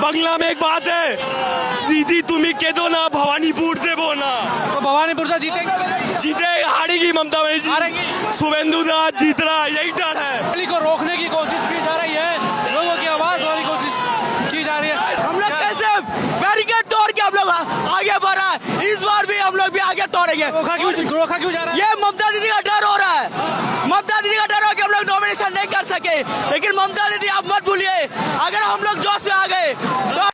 बांग्ला में एक बात है, दीदी तुम्हें के दो ना भवानीपुर देवो ना, तो भवानीपुर से जीतेंगे जीते हारेगी ममता बनर्जी, शुभेंदु दास जीत रहा है, यही डर है। रैली को रोकने की कोशिश की जा रही है, लोगों की आवाज वाली कोशिश की जा रही है। हम लोग कैसे बैरिकेड तोड़ के हम लोग आगे बढ़ रहा है, इस बार भी हम लोग भी आगे तोड़ेंगे। रोका क्यों जा रहा है? ये ममता दीदी का डर हो रहा है, ममता दीदी का डर हो कि हम लोग नॉमिनेशन नहीं कर सके। लेकिन ममता दीदी आप मत भूलिए, अगर हम लोग जोश में आ गए तो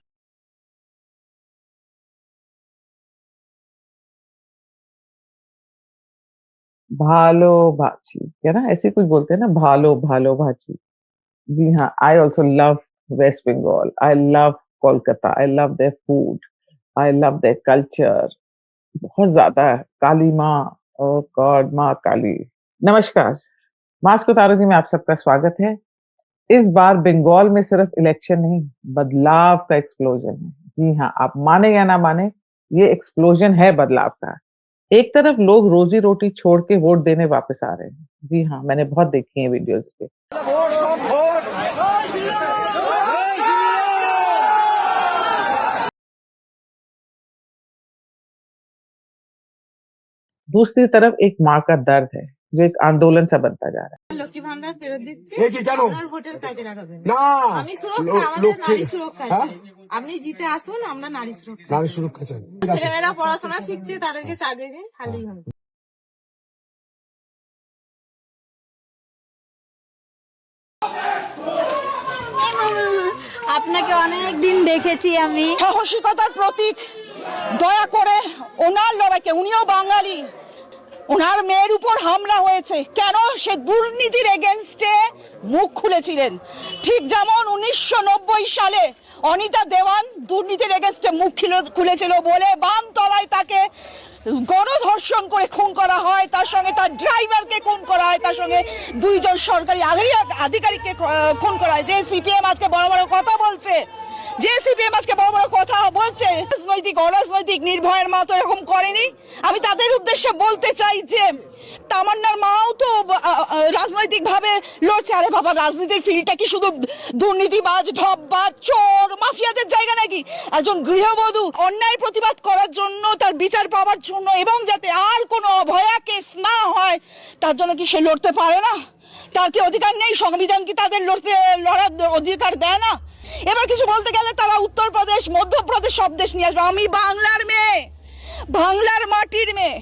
भालो भाची, क्या ना ऐसे कुछ बोलते हैं ना, भालो भालो भाची। जी हाँ, I also love West Bengal, I love Kolkata, I love their food, I love their culture बहुत ज्यादा है। काली माँ, ओ गॉड, माँ काली। नमस्कार, मास्क उतारो जी में आप सबका स्वागत है। इस बार बंगाल में सिर्फ इलेक्शन नहीं, बदलाव का एक्सप्लोजन है। जी हाँ, आप माने या ना माने, ये एक्सप्लोजन है बदलाव का। एक तरफ लोग रोजी रोटी छोड़ के वोट देने वापस आ रहे हैं। जी हाँ, मैंने बहुत देखी है वीडियोस पे। दूसरी तरफ एक माँ का दर्द है जो एक आंदोलन सा बनता जा रहा है। লক্ষ্মী ভান্ডার ফেরত দিচ্ছে, এ কি কেন? আপনার ভোটের কাজে লাগাবেন। না, আমি সুরক্ষা, আমাদের লক্ষ্মী- নারী সুরক্ষা হ্যাঁ? চাই। আপনি জিতে আসুন, আমরা নারী সুরক্ষা। নারী সুরক্ষা চাই। ছেলেমেয়েরা পড়াশোনা শিখছে, তাদেরকে চাকরি দিন, খালি হবে। আপনাকে অনেক দিন দেখেছি আমি। সাহসিকতার প্রতীক, দয়া করে ওনার লড়াইকে, উনিও বাঙালি, ওনার মেয়ের উপর হামলা হয়েছে কেন? সে দুর্নীতির এগেনস্টে মুখ খুলেছিলেন, ঠিক যেমন 1990 সালে অনিতা দেওয়ান দুর্নীতির এগেনস্টে মুখ খুলেছিল বলে বামতলায় তাকে গণধর্ষণ করে খুন করা হয়, তার সঙ্গে তার ড্রাইভারকে খুন করা হয়, তার সঙ্গে দুইজন সরকারি আধিকারিককে খুন করা হয়। যে সিপিএম আজকে বড় বড় কথা বলছে, যে সিপিএম আজকে বড় বড় কথা বলছে, রাজনৈতিক অরাজনৈতিক নির্ভয়ের মা তো এরকম করেনি। আমি তাদের উদ্দেশ্যে বলতে চাই যে তামান্নার মাও তো রাজনৈতিক ভাবে লড়ছে। আরে বাবা, রাজনীতির ফিল্ডটা কি শুধু দুর্নীতিবাজ, ঢপবাজ, চোর, মাফিয়াদের জায়গা নাকি? একজন গৃহবধূ অন্যায় প্রতিবাদ করার জন্য, তার বিচার পাওয়ার জন্য, এবং যাতে আর কোনো অভয়া কেস না হয় তার জন্য কি সে লড়তে পারে না? তার কি অধিকার নেই? সংবিধান কি তাদের লড়ার অধিকার দেয় না? এবার কিছু বলতে গেলে তারা উত্তরপ্রদেশ, মধ্যপ্রদেশ সব দেশ নিয়ে আসবে। আমি বাংলার মেয়ে, বাংলার মাটির মেয়ে,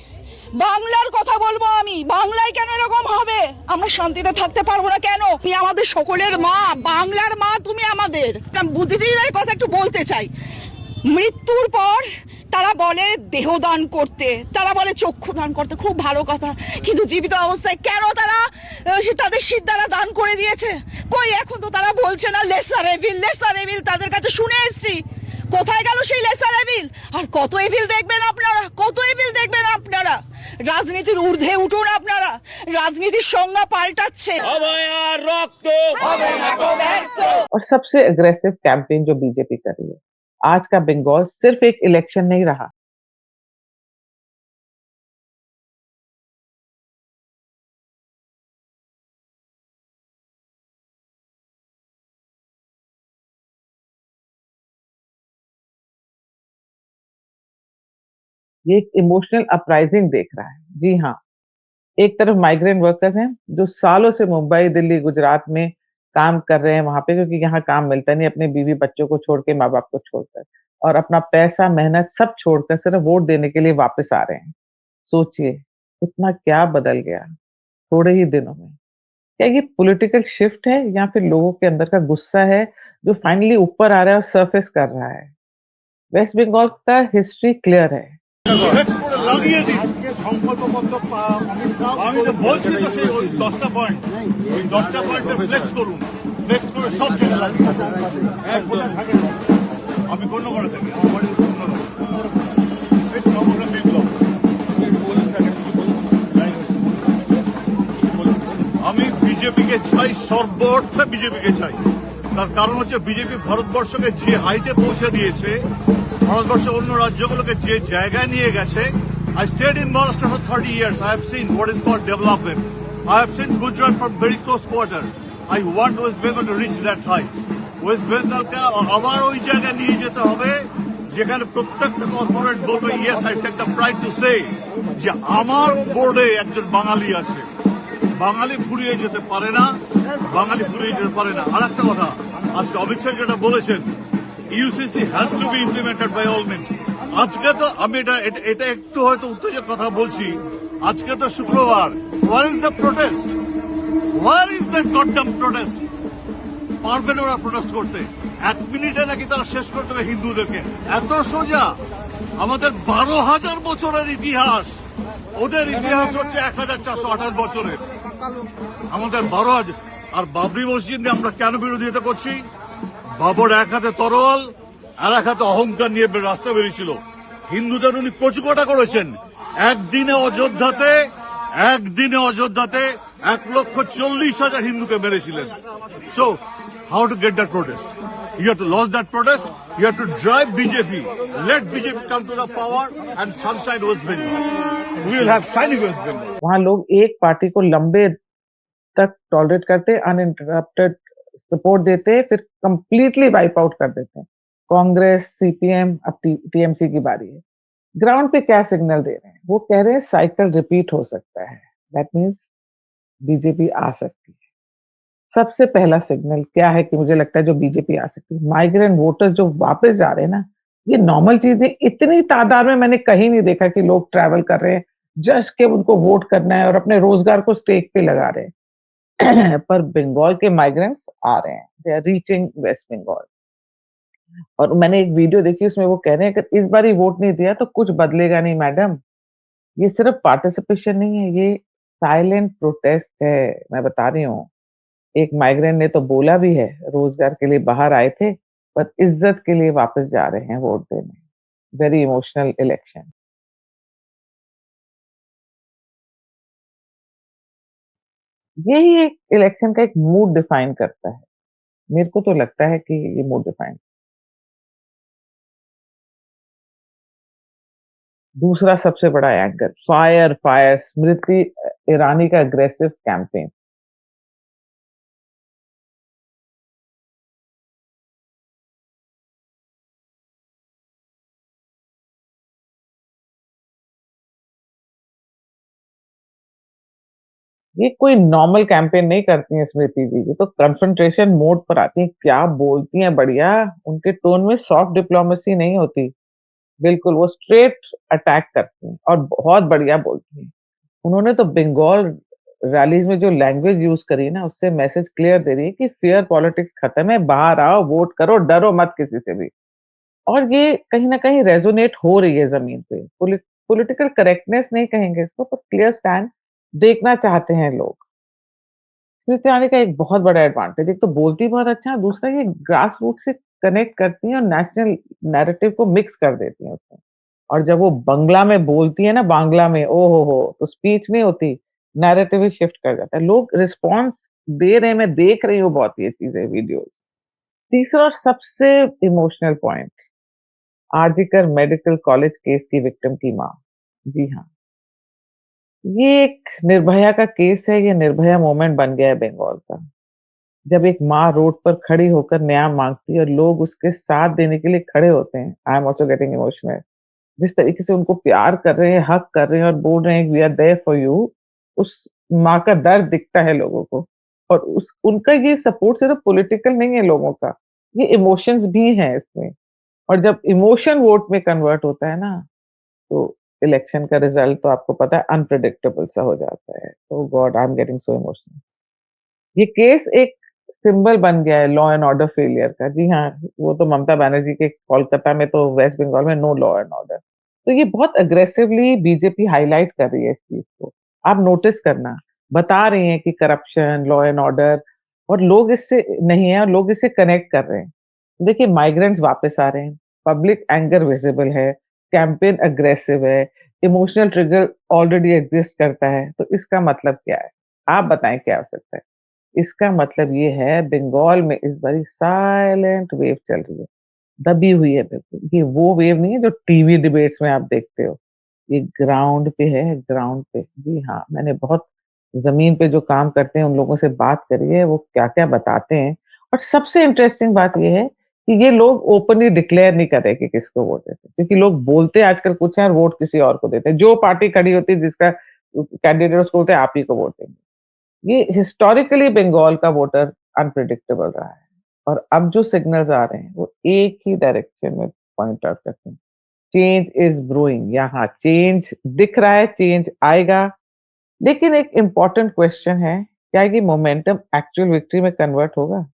বাংলার কথা বলবো আমি। বাংলায় কেন এরকম হবে? আমরা শান্তিতে থাকতে পারবো না কেন? তুমি আমাদের সকলের মা, বাংলার মা তুমি আমাদের। বুদ্ধিজীবীদের কথা একটু বলতে চাই। মৃত্যুর পর তারা বলে দেহদান করতে, তারা বলে চক্ষু দান করতে, খুব ভালো কথা, কিন্তু জীবিত অবস্থায় কেন তারা তাদের সিদ্ধারা দান করে দিয়েছে? কই, এখন তো তারা বলছে না লেসার এভিল, লেসার এভিল। তাদের কাছে শুনে এসছি, কোথায় গেল সেই লেসার এভিল? আর কত এভিল দেখবেন আপনারা, কত এভিল দেখবেন আপনারা? রাজনীতির ঊর্ধ্বে উঠুন আপনারা, রাজনীতির সংজ্ঞা পাল্টাচ্ছে। और सबसे अग्रेसिव कैंपेन जो बीजेपी कर रही है, आज का बंगाल सिर्फ एक इलेक्शन नहीं रहा। ये एक इमोशनल अपराइजिंग देख रहा है। जी हाँ, एक तरफ माइग्रेंट वर्कर्स हैं जो सालों से मुंबई, दिल्ली, गुजरात में काम कर रहे हैं वहां पे, क्योंकि यहाँ काम मिलता नहीं, अपने बीवी बच्चों को छोड़ के, माँ बाप को छोड़कर, और अपना पैसा, मेहनत सब छोड़कर सिर्फ वोट देने के लिए वापस आ रहे हैं। सोचिए इतना क्या बदल गया थोड़े ही दिनों में। क्या ये पॉलिटिकल शिफ्ट है या फिर लोगों के अंदर का गुस्सा है जो फाइनली ऊपर आ रहा है और सरफेस कर रहा है? वेस्ट बंगाल का हिस्ट्री क्लियर है। লাগিয়ে দিন সংকল্পবদ্ধ অমিত শাহ, আমি তো বলছি তো সেই 10টা পয়েন্ট, ওই 10টা পয়েন্টে ফ্লেক্স করুন, ফ্লেক্স করে সব জায়গায় লাগিয়ে এক ফোটা থাকে। আমি কন্যগড়ে থাকি, আমার বাড়ি কন্যগড়, এই তো নবগ্রাম বিপ্লব। আমি বিজেপিকে চাই, সর্ব অর্থে বিজেপিকে চাই। তার কারণ হচ্ছে বিজেপি ভারতবর্ষকে যে হাইটে পৌঁছে দিয়েছে, ভারতবর্ষের অন্য রাজ্যগুলোকে যে জায়গায় নিয়ে গেছে। I stayed in Maharashtra for 30 years. I have seen what is called development. I have seen Gujarat from very close quarter. I want West Bengal to reach that height. West বেঙ্গলকে আবার ওই জায়গায় নিয়ে যেতে হবে যেখানে প্রত্যেকটা কর্পোরেট বলবে yes I take the pride to say যে আমার বোর্ডে একজন বাঙালি আছে। বাঙালি ফুরিয়ে যেতে পারে না, বাঙালি ফুরিয়ে যেতে পারে না। আর একটা কথা, আজকে অমিত শাহ যেটা বলেছেন, UCC has to be implemented by all means. আজকে তো আমি এটা একটু হয়তো উত্তেজক কথা বলছি, আজকে তো শুক্রবার। Where is the protest? Where is the goddamn protest? পারবেন ওরা প্রোটেস্ট করতে? 1 মিনিটে নাকি তারা শেষ করতে হবে হিন্দুদেরকে? এত সোজা? আমাদের 12,000 বছরের ইতিহাস, ওদের ইতিহাস হচ্ছে 1428 বছরের। আমাদের 12,000। আর বাবরি মসজিদ নিয়ে আমরা কেন বিরোধিতা করছি? বাবর এক হাতে তরোয়াল আর এক হাতে অহংকার নিয়ে রাস্তা বেরিয়েছিল। হিন্দুদের উনি কচুকটা করেছেন। একদিনে অযোধ্যাতে 1,40,000 হিন্দুকে মেরেছিলেন। So how to get that protest? You have to lose that protest. You have to drive BJP. Let BJP come to the power and sunshine West Bengal. We will have shining West Bengal. वहां लोग एक party को लंबे तक tolerate करते, uninterrupted support देते, फिर completely wipe out कर देते हैं। कांग्रेस, सीपीएम, अब टीएमसी की बारी है। ग्राउंड पे क्या सिग्नल दे रहे हैं? वो कह रहे हैं साइकिल रिपीट हो सकता है। दैट मीन्स बीजेपी आ सकती है। सबसे पहला सिग्नल क्या है कि मुझे लगता है जो बीजेपी आ सकती है, माइग्रेंट वोटर्स जो वापस जा रहे हैं ना, ये नॉर्मल चीज है। इतनी तादाद में मैंने कहीं नहीं देखा कि लोग ट्रैवल कर रहे हैं जस्ट के उनको वोट करना है और अपने रोजगार को स्टेक पे लगा रहे हैं। पर बंगाल के माइग्रेंट्स आ रहे हैं, they are reaching West Bengal. और मैंने एक वीडियो देखी, उसमें वो कह रहे हैं कि इस बार ही वोट नहीं दिया तो कुछ बदलेगा नहीं मैडम। ये सिर्फ पार्टिसिपेशन नहीं है, ये साइलेंट प्रोटेस्ट है। मैं बता रही हूँ, एक माइग्रेंट ने तो बोला भी है रोजगार के लिए बाहर आए थे, पर इज्जत के लिए वापस जा रहे हैं वोट देने। Very emotional election. यही एक इलेक्शन का एक मूड डिफाइन करता है। मेरे को तो लगता है कि ये मूड डिफाइन। दूसरा सबसे बड़ा anger, fire fire Smriti Irani का अग्रेसिव कैंपेन। ये कोई नॉर्मल कैंपेन नहीं करती हैं स्मृति जी, ये तो कन्फ्रंटेशन मोड पर आती हैं। क्या बोलती हैं बढ़िया, उनके टोन में सॉफ्ट डिप्लोमेसी नहीं होती। बिल्कुल, वो स्ट्रेट अटैक करती हैं और बहुत बढ़िया बोलती हैं। उन्होंने तो बंगाल रैलीज़ में जो लैंग्वेज यूज़ करी ना, उससे मैसेज क्लियर दे रही है कि फेयर पॉलिटिक्स खत्म है, बाहर आओ, वोट करो, डरो मत किसी से भी। और ये कहीं न कहीं रेज़ोनेट हो रही है ज़मीन पे। पॉलिटिकल करेक्टनेस नहीं कहेंगे इसको, पर क्लियर स्टैंड देखना चाहते हैं लोग। स्मृति ईरानी का एक बहुत बड़ा एडवांटेज, एक तो बोलती बहुत अच्छा है, दूसरा ये ग्रास रूट से कनेक्ट करती हैं और नेशनल नैरेटिव को मिक्स कर देती हैं उसमें। और जब वो बंगला में बोलती है ना, बांग्ला में, ओहो हो! तो स्पीच नहीं होती, नैरेटिव ही शिफ्ट कर जाता है। लोग रिस्पॉन्स दे रहे हैं, मैं देख रही हूँ बहुत ये चीज़ें, वीडियोज़। तीसरा और सबसे emotional point, RG Kar medical college case की विक्टिम की माँ। जी हाँ, ये एक निर्भया का केस है, ये निर्भया मोमेंट बन गया है बंगाल का। जब एक माँ रोड पर खड़ी होकर न्याय माँगती है और लोग उसके साथ देने के लिए खड़े होते हैं, I am also getting emotional. जिस तरीके से उनको प्यार कर रहे हैं, हग कर रहे हैं और बोल रहे हैं we are there for you, उस माँ का दर्द दिखता है लोगों को। और उस उनका ये सपोर्ट सिर्फ पॉलिटिकल नहीं है लोगों का, ये इमोशंस भी हैं इसमें। और जब इमोशन वोट में कन्वर्ट होता है ना, तो इलेक्शन का रिजल्ट तो आपको पता है अनप्रेडिक्टेबल सा हो जाता है। Oh god, I am getting so emotional. ये केस एक सिंबल बन गया है लॉ एंड ऑर्डर फेलियर का। जी हाँ, वो तो ममता बनर्जी के कोलकाता में, तो वेस्ट बंगाल में नो लॉ एंड ऑर्डर। तो ये बहुत अग्रेसिवली बीजेपी हाइलाइट कर रही है इस चीज को। आप नोटिस करना, बता रही हैं कि करप्शन, लॉ एंड ऑर्डर, और लोग इससे नहीं है और लोग इससे कनेक्ट कर रहे हैं। देखिए, माइग्रेंट्स वापस आ रहे हैं, पब्लिक एंगर विजिबल है, कैंपेन अग्रेसिव है, इमोशनल ट्रिगर ऑलरेडी एग्जिस्ट करता है। तो इसका मतलब क्या है? आप बताएं क्या हो सकता है? इसका मतलब ये है बंगाल में इस बारी साइलेंट वेव चल रही है, दबी हुई है बिल्कुल। ये वो वेव नहीं है जो टीवी डिबेट्स में आप देखते हो, ये ग्राउंड पे है, ग्राउंड पे। जी हाँ, मैंने बहुत ज़मीन पे जो काम करते हैं उन लोगों से बात करी है, वो क्या-क्या बताते हैं और सबसे इंटरेस्टिंग बात ये है कि ये लोग ओपनली डिक्लेयर नहीं कर रहे कि किसको वोट देते, क्योंकि लोग बोलते आजकल कुछ है और वोट किसी और को देते हैं। जो पार्टी खड़ी होती है जिसका कैंडिडेट उसको बोलते हैं आप ही को वोट देंगे। ये हिस्टोरिकली बंगाल का वोटर अनप्रिडिक्टेबल रहा है और अब जो सिग्नल्स आ रहे हैं वो एक ही डायरेक्शन में पॉइंट आउट करते हैं। चेंज इज ब्रूइंग, यहाँ चेंज दिख रहा है, चेंज आएगा। लेकिन एक इम्पोर्टेंट क्वेश्चन है, क्या ये मोमेंटम एक्चुअल विक्ट्री में कन्वर्ट होगा?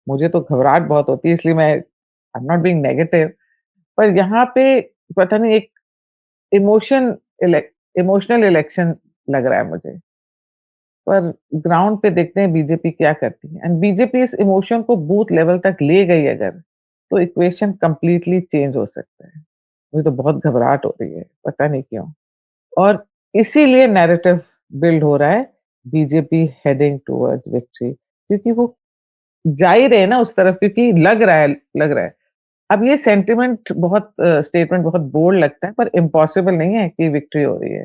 मुझे तो घबराहट बहुत होती है, इसलिए मैं I am not being negative, पर यहाँ पे पता नहीं एक इमोशन इमोशनल इलेक्शन लग रहा है मुझे। पर ग्राउंड पे देखते हैं बीजेपी क्या करती है, एंड बीजेपी इस इमोशन को बूथ लेवल तक ले गई अगर, तो इक्वेशन कंप्लीटली चेंज हो सकता है। मुझे तो बहुत घबराहट हो रही है, पता नहीं क्यों। और इसीलिए नैरेटिव बिल्ड हो रहा है, बीजेपी हेडिंग टुवर्ड्स विक्ट्री, क्योंकि वो जा ही रहे हैं ना उस तरफ, क्योंकि लग रहा है। अब ये सेंटिमेंट बहुत स्टेटमेंट बहुत बोल्ड लगता है, पर इम्पॉसिबल नहीं है कि विक्ट्री हो रही है,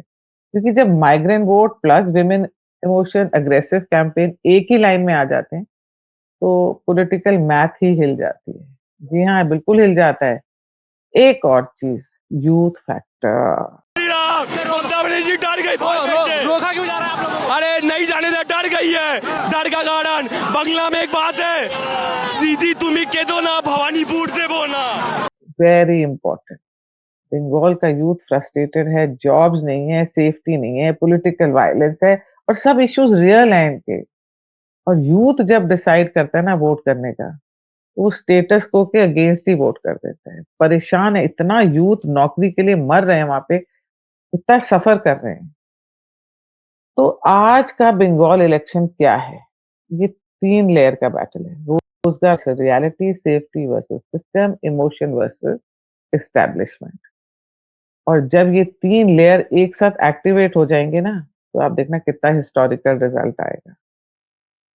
क्योंकि जब migrant vote plus women emotion aggressive campaign एक ही लाइन में आ जाते हैं, तो पॉलिटिकल मैथ ही हिल जाती है। जी हाँ, बिल्कुल हिल जाता है। एक और चीज, यूथ फैक्टर। ममता बनर्जी डर गई बहुत पीछे। रोका क्यों जा रहा है आप लोगों को? अरे नहीं जाने दे, डर गई है। डर का कारण बंगला में एक बात है, सीधी तुम्हें कह दो ना भवानीपुर देवो ना। Very important. बंगाल का यूथ फ्रस्ट्रेटेड है, जॉब्स नहीं है, सेफ्टी नहीं है, पॉलिटिकल वायलेंस है और सब इश्यूज रियल हैं इनके। और यूथ जब डिसाइड करता है ना वोट करने का, तो वो स्टेटस को के अगेंस्ट ही वोट कर देता है। परेशान है, इतना यूथ नौकरी के लिए मर रहे हैं वहां पे, इतना सफर कर रहे हैं। तो आज का बंगाल इलेक्शन क्या है? ये 3 लेयर का बैटल है। रोजगार, reality, safety versus system, emotion versus establishment. और जब ये 3 लेयर एक साथ एक्टिवेट हो जाएंगे ना, तो आप देखना कितना हिस्टोरिकल रिजल्ट आएगा।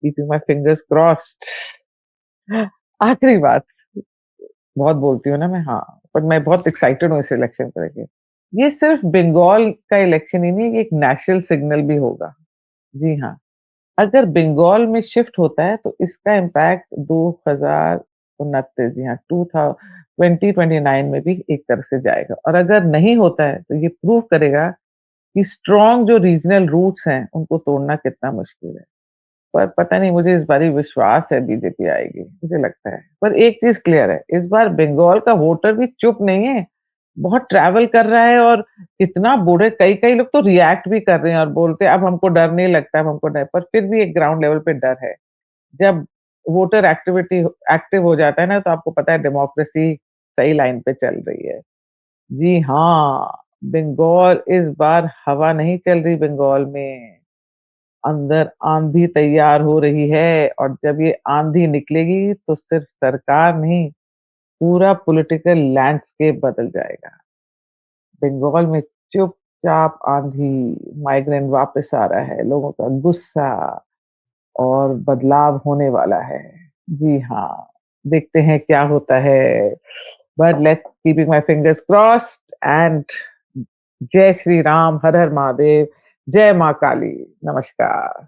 Keeping my fingers crossed. आखिरी बात, बहुत बोलती हूँ ना मैं, हाँ, पर मैं बहुत एक्साइटेड हूँ इस इलेक्शन को लेके। ये सिर्फ बंगाल का इलेक्शन ही नहीं, ये एक नेशनल सिग्नल भी होगा। जी हाँ, अगर बंगाल में शिफ्ट होता है तो इसका इम्पैक्ट 2029, जी हाँ, 2029 में भी एक तरफ से जाएगा। और अगर नहीं होता है तो ये प्रूव करेगा कि स्ट्रॉन्ग जो रीजनल रूट्स हैं उनको तोड़ना कितना मुश्किल है। पर पता नहीं, मुझे इस बारी विश्वास है बीजेपी आएगी, मुझे लगता है। पर एक चीज क्लियर है, इस बार बंगाल का वोटर भी चुप नहीं है, बहुत ट्रैवल कर रहा है। और इतना बूढ़े, कई लोग तो रिएक्ट भी कर रहे हैं और बोलते हैं अब हमको डर नहीं लगता, अब हमको डर, पर फिर भी एक ग्राउंड लेवल पे डर है। जब वोटर एक्टिव हो जाता है ना, तो आपको पता है डेमोक्रेसी सही लाइन पे चल रही है। जी हाँ, बंगाल इस बार हवा नहीं चल रही बंगाल में, अंदर आंधी तैयार हो रही है। और जब ये आंधी निकलेगी तो सिर्फ सरकार नहीं, पूरा पॉलिटिकल लैंडस्केप बदल जाएगा। बंगाल में चुपचाप आंधी, माइग्रेंट वापस आ रहा है, लोगों का गुस्सा और बदलाव होने वाला है। जी हाँ, देखते हैं क्या होता है। But let's keeping my fingers crossed and जय श्री राम, हर हर महादेव, जय माँ काली, नमस्कार।